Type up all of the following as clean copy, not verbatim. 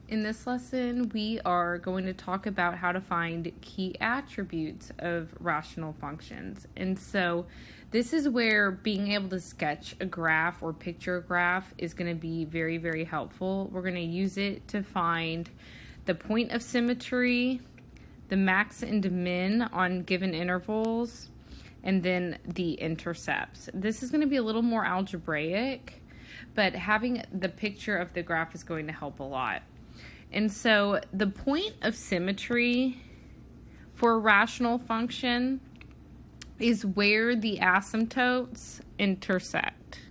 In this lesson, we are going to talk about how to find key attributes of rational functions. And so this is where being able to sketch a graph or picture a graph is going to be very, very helpful. We're going to use it to find the point of symmetry, the max and min on given intervals, and then the intercepts. This is going to be a little more algebraic, but having the picture of the graph is going to help a lot. And so the point of symmetry for a rational function is where the asymptotes intersect.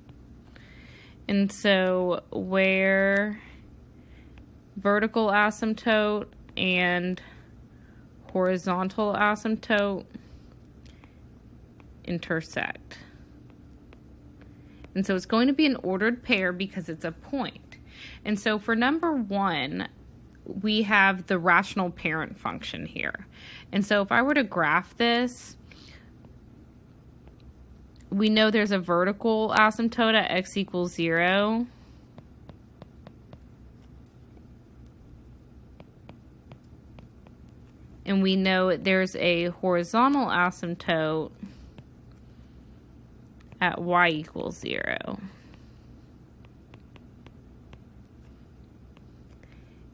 And so where vertical asymptote and horizontal asymptote intersect. And so it's going to be an ordered pair because it's a point. And so for number one, we have the rational parent function here. And so if I were to graph this, we know there's a vertical asymptote at x equals 0. And we know there's a horizontal asymptote at y equals 0.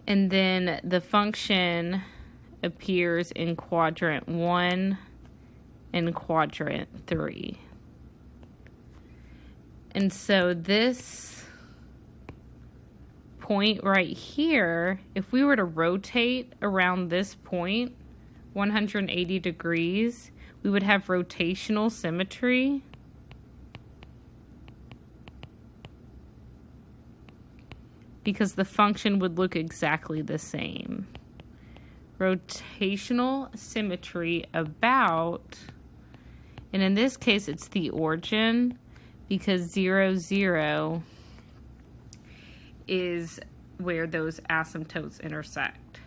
And then the function appears in quadrant 1 and quadrant 3. And so this point right here, if we were to rotate around this point 180 degrees, we would have rotational symmetry. Because the function would look exactly the same. Rotational symmetry about, and in this case it's the origin, because 0, 0 is where those asymptotes intersect.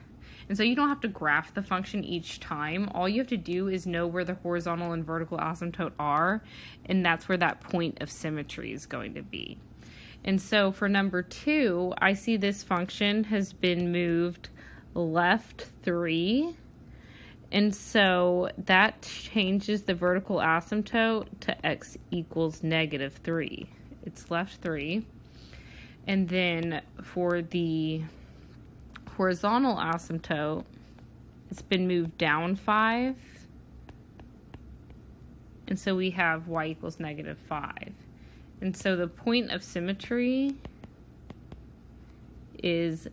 And so you don't have to graph the function each time. All you have to do is know where the horizontal and vertical asymptote are, and that's where that point of symmetry is going to be. And so for number 2, I see this function has been moved left 3. And so that changes the vertical asymptote to x equals negative 3. It's left 3. And then for the horizontal asymptote, it's been moved down 5. And so we have y equals negative 5. And so the point of symmetry is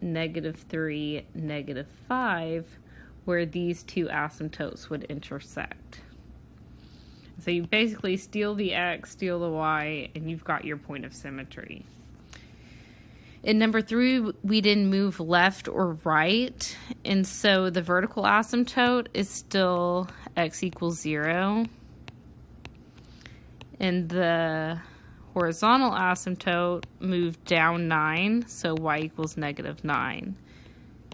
negative 3, negative 5, where these two asymptotes would intersect. So you basically steal the x, steal the y, and you've got your point of symmetry. In number 3, we didn't move left or right, and so the vertical asymptote is still x equals 0. And the horizontal asymptote moved down 9, so y equals negative 9.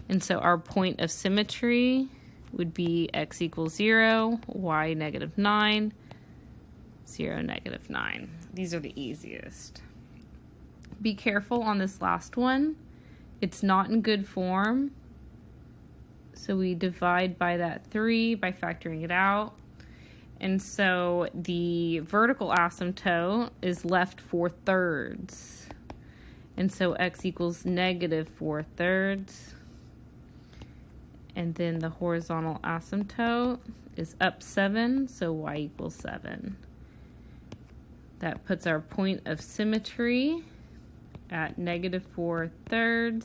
And so our point of symmetry would be x equals 0, y negative 9, 0, negative 9. These are the easiest. Be careful on this last one. It's not in good form. So we divide by that 3 by factoring it out. And so the vertical asymptote is left 4/3. And so x equals negative 4/3. And then the horizontal asymptote is up 7, so y equals 7. That puts our point of symmetry at negative 4/3,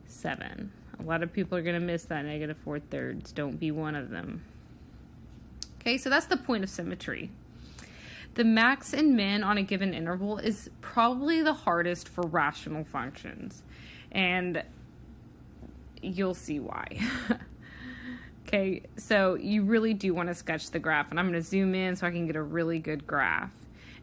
7. A lot of people are going to miss that negative 4/3. Don't be one of them. Okay, so that's the point of symmetry. The max and min on a given interval is probably the hardest for rational functions, and you'll see why. Okay, so you really do want to sketch the graph, and I'm going to zoom in so I can get a really good graph.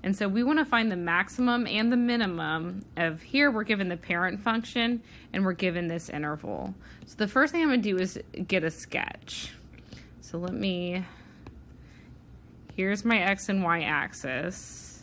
And so we want to find the maximum and the minimum of, here we're given the parent function and we're given this interval. So the first thing I'm going to do is get a sketch. So here's my x and y axis.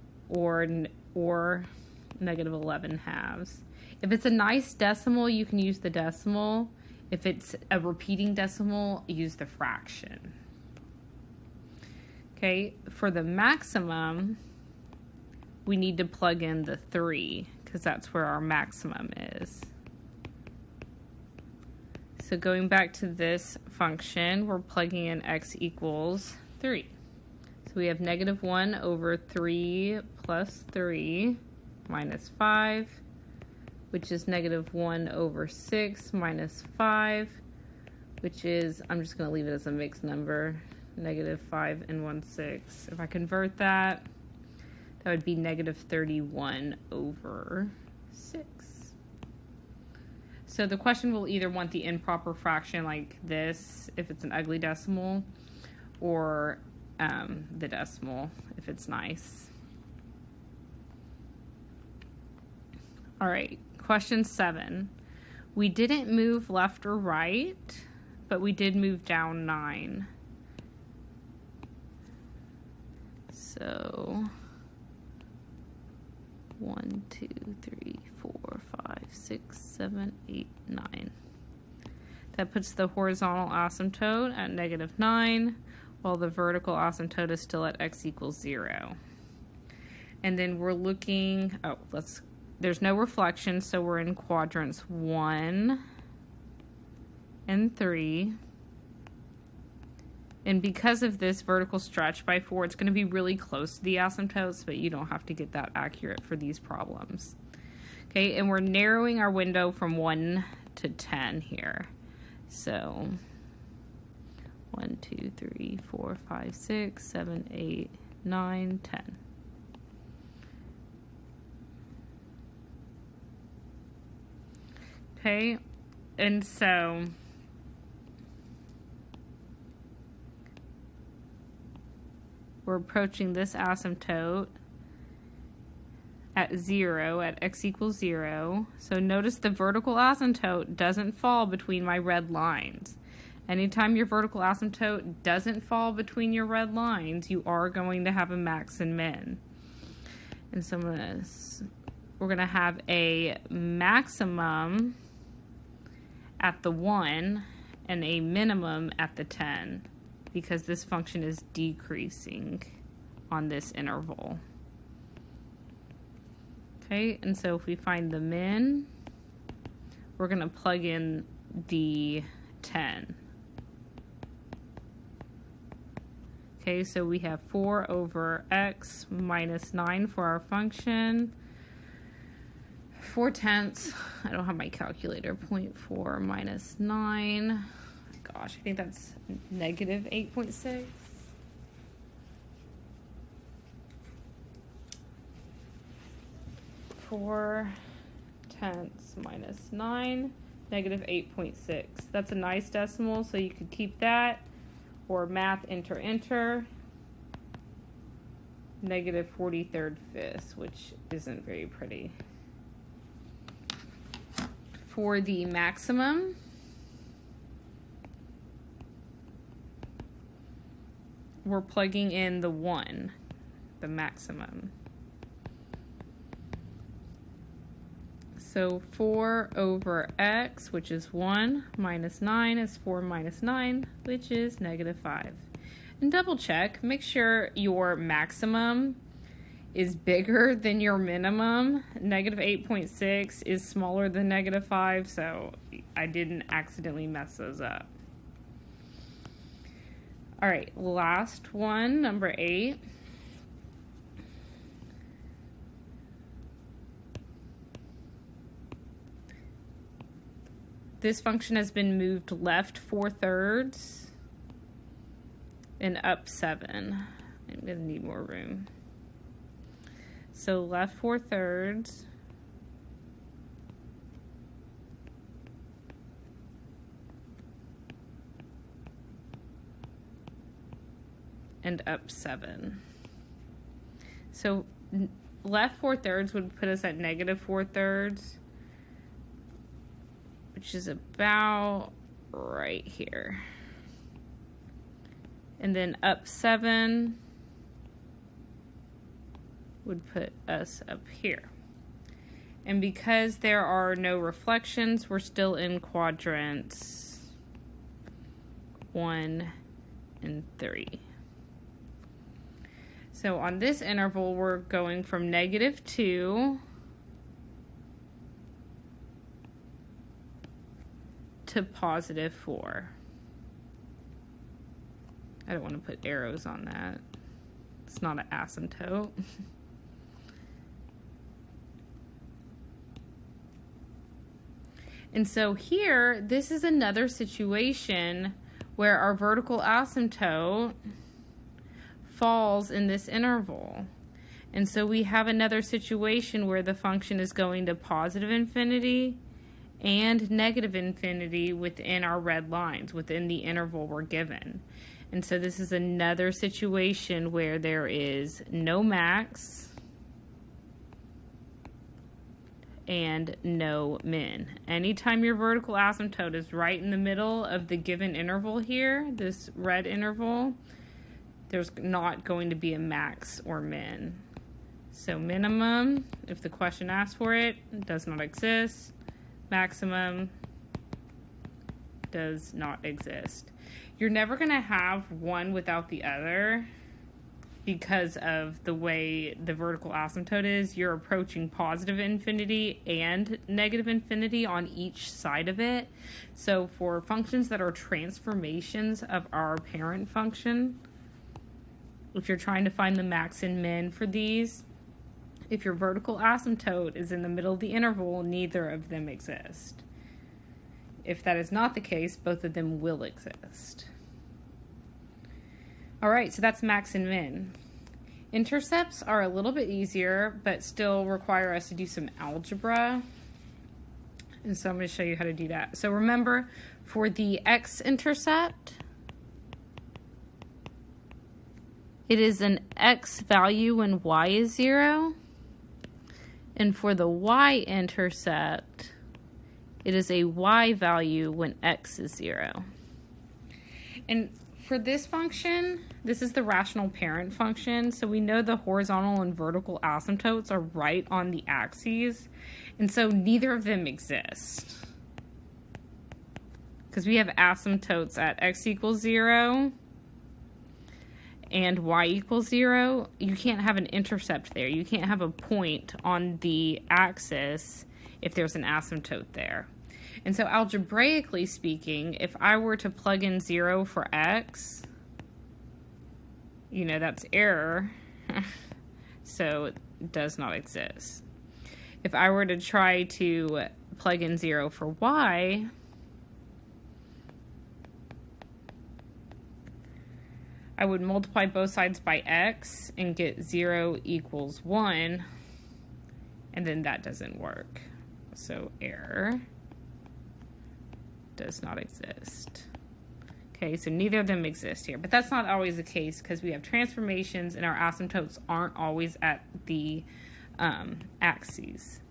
or negative 11 halves. If it's a nice decimal, you can use the decimal. If it's a repeating decimal, use the fraction. Okay, for the maximum, we need to plug in the 3 because that's where our maximum is. So going back to this function, we're plugging in x equals 3. So we have negative 1 over 3 plus 3 minus 5, which is negative 1 over 6 minus 5, which is, I'm just going to leave it as a mixed number, negative 5 and 1/6. If I convert that, that would be negative 31 over 6. So the question will either want the improper fraction like this, if it's an ugly decimal, or the decimal, if it's nice. All right, question 7. We didn't move left or right, but we did move down 9. So 1, 2, 3, 4, 5, 6, 7, 8, 9. That puts the horizontal asymptote at negative 9, while the vertical asymptote is still at x equals 0. And then we're looking, there's no reflection, so we're in quadrants 1 and 3. And because of this vertical stretch by 4, it's going to be really close to the asymptotes, but you don't have to get that accurate for these problems. Okay, and we're narrowing our window from 1 to 10 here. So 1, 2, 3, 4, 5, 6, 7, 8, 9, 10. Okay, and so we're approaching this asymptote at 0, at x equals 0. So notice the vertical asymptote doesn't fall between my red lines. Anytime your vertical asymptote doesn't fall between your red lines, you are going to have a max and min. And so we're going to have a maximum at the 1 and a minimum at the 10, because this function is decreasing on this interval. Okay, and so if we find the min, we're going to plug in the 10. Okay, so we have 4 over x minus 9 for our function. 4/10, I don't have my calculator, 0.4 minus 9. Gosh, I think that's negative 8.6. Four tenths minus 9, negative 8.6. That's a nice decimal, so you could keep that, or math enter, negative 43rd fifths, which isn't very pretty. For the maximum, we're plugging in the 1, the maximum. So 4 over x, which is 1, minus 9 is 4 minus 9, which is negative 5. And double check, make sure your maximum is bigger than your minimum. Negative 8.6 is smaller than negative 5, so I didn't accidentally mess those up. All right, last one, number 8. This function has been moved left 4/3 and up 7. I'm going to need more room. So left 4/3 and up 7. So left 4/3 would put us at negative 4/3, which is about right here. And then up 7 would put us up here. And because there are no reflections, we're still in quadrants 1 and 3. So on this interval, we're going from -2 to +4. I don't want to put arrows on that. It's not an asymptote. And so here, this is another situation where our vertical asymptote falls in this interval. And so we have another situation where the function is going to +infinity and -infinity within our red lines, within the interval we're given. And so this is another situation where there is no max and no min. Anytime your vertical asymptote is right in the middle of the given interval here, this red interval, there's not going to be a max or min. So minimum, if the question asks for it, does not exist. Maximum does not exist. You're never going to have one without the other because of the way the vertical asymptote is. You're approaching +infinity and -infinity on each side of it. So for functions that are transformations of our parent function, if you're trying to find the max and min for these, if your vertical asymptote is in the middle of the interval, neither of them exist. If that is not the case, both of them will exist. All right, so that's max and min. Intercepts are a little bit easier, but still require us to do some algebra. And so I'm going to show you how to do that. So remember, for the x-intercept, it is an x value when y is 0. And for the y-intercept, it is a y value when x is 0. And for this function, this is the rational parent function, so we know the horizontal and vertical asymptotes are right on the axes, and so neither of them exist. Because we have asymptotes at x equals 0 and y equals 0, you can't have an intercept there. You can't have a point on the axis if there's an asymptote there. And so algebraically speaking, if I were to plug in 0 for x, you know, that's error, so it does not exist. If I were to try to plug in 0 for y, I would multiply both sides by x and get 0 equals 1, and then that doesn't work. So error does not exist. Okay, so neither of them exist here, but that's not always the case because we have transformations and our asymptotes aren't always at the axes.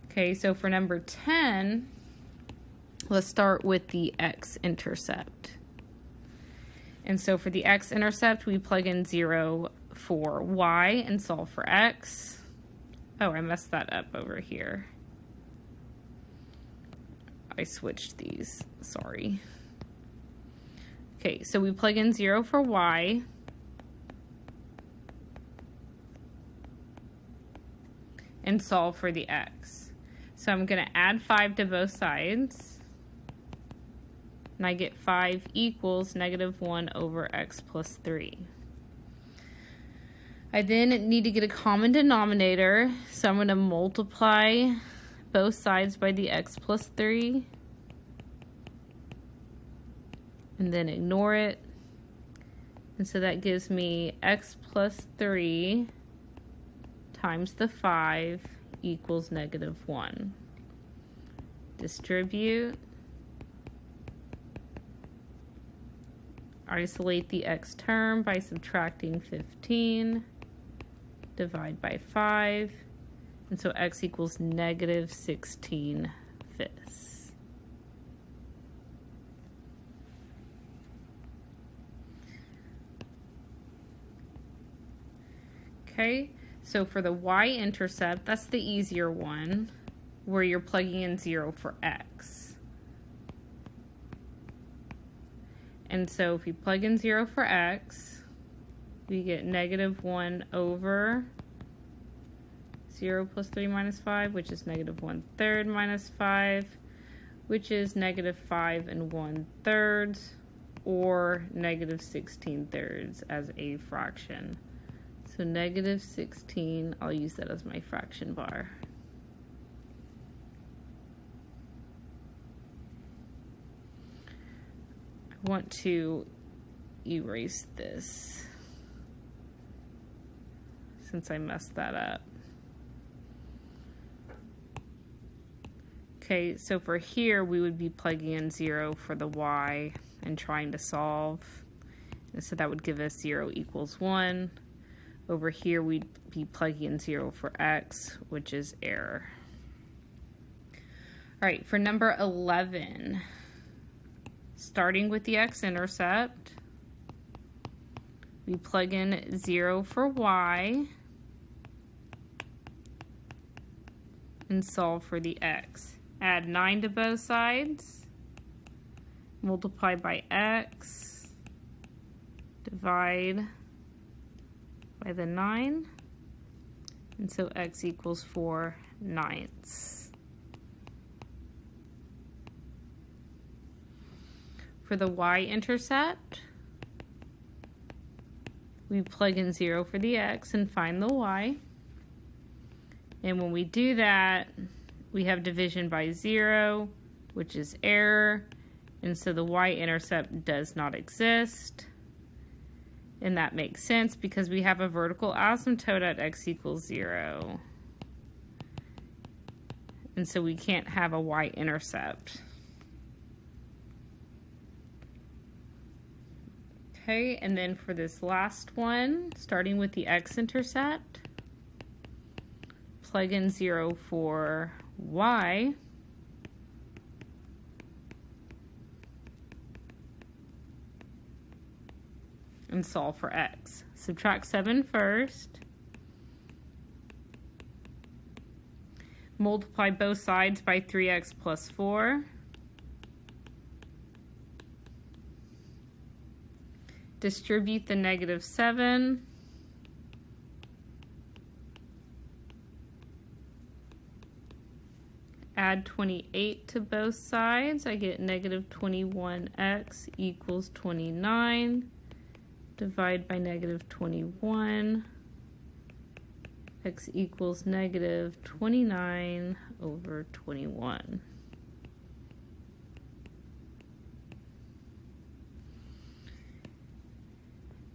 Okay, so for number 10, let's start with the x-intercept. And so for the x-intercept, we plug in 0 for y and solve for x. Oh, I messed that up over here. I switched these, sorry. Okay, so we plug in 0 for y. And solve for the x. So I'm going to add 5 to both sides. And I get 5 equals -1 over x plus 3. I then need to get a common denominator, so I'm going to multiply both sides by the x plus 3. And then ignore it. And so that gives me x plus 3 times the 5 equals -1. Distribute. Isolate the x term by subtracting 15. Divide by 5. And so x equals -16 fifths. Okay, So for the y-intercept, that's the easier one, where you're plugging in 0 for x. And so if you plug in 0 for x, we get negative 1 over 0 plus 3 minus 5, which is negative 1/3 minus 5, which is negative 5 1/3, or negative 16/3 as a fraction. So negative 16, I'll use that as my fraction bar. I want to erase this since I messed that up. Okay, so for here, we would be plugging in 0 for the y and trying to solve. And so that would give us 0 equals 1. Over here, we'd be plugging in 0 for x, which is error. All right, for number 11, starting with the x-intercept, we plug in 0 for y and solve for the x. Add 9 to both sides, multiply by x, divide by the 9, and so x equals 4/9. For the y-intercept, we plug in 0 for the x and find the y. And when we do that, we have division by 0, which is error, and so the y-intercept does not exist. And that makes sense because we have a vertical asymptote at x equals 0. And so we can't have a y-intercept. Okay, and then for this last one, starting with the x-intercept, plug in 0 for y, and solve for x. Subtract 7 first. Multiply both sides by 3x plus 4. Distribute the negative 7. Add 28 to both sides. I get negative 21x equals 29. Divide by negative 21. X equals negative 29 over 21.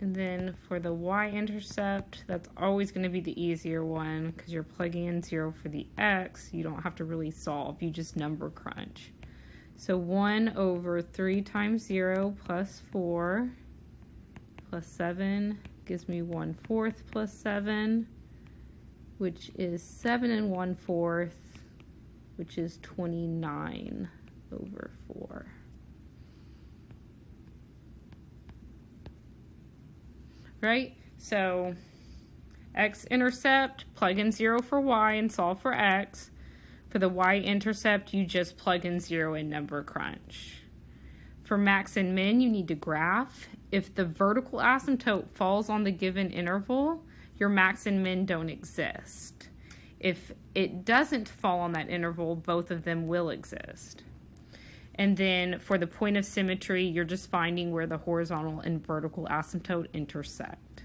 And then for the y-intercept, that's always going to be the easier one because you're plugging in 0 for the x. You don't have to really solve. You just number crunch. So 1 over 3 times 0 plus 4 plus 7 gives me 1/4 plus 7, which is 7 1/4, which is 29 over 4. Right? So x-intercept, plug in 0 for y and solve for x. For the y-intercept, you just plug in 0 and number crunch. For max and min, you need to graph. If the vertical asymptote falls on the given interval, your max and min don't exist. If it doesn't fall on that interval, both of them will exist. And then for the point of symmetry, you're just finding where the horizontal and vertical asymptote intersect.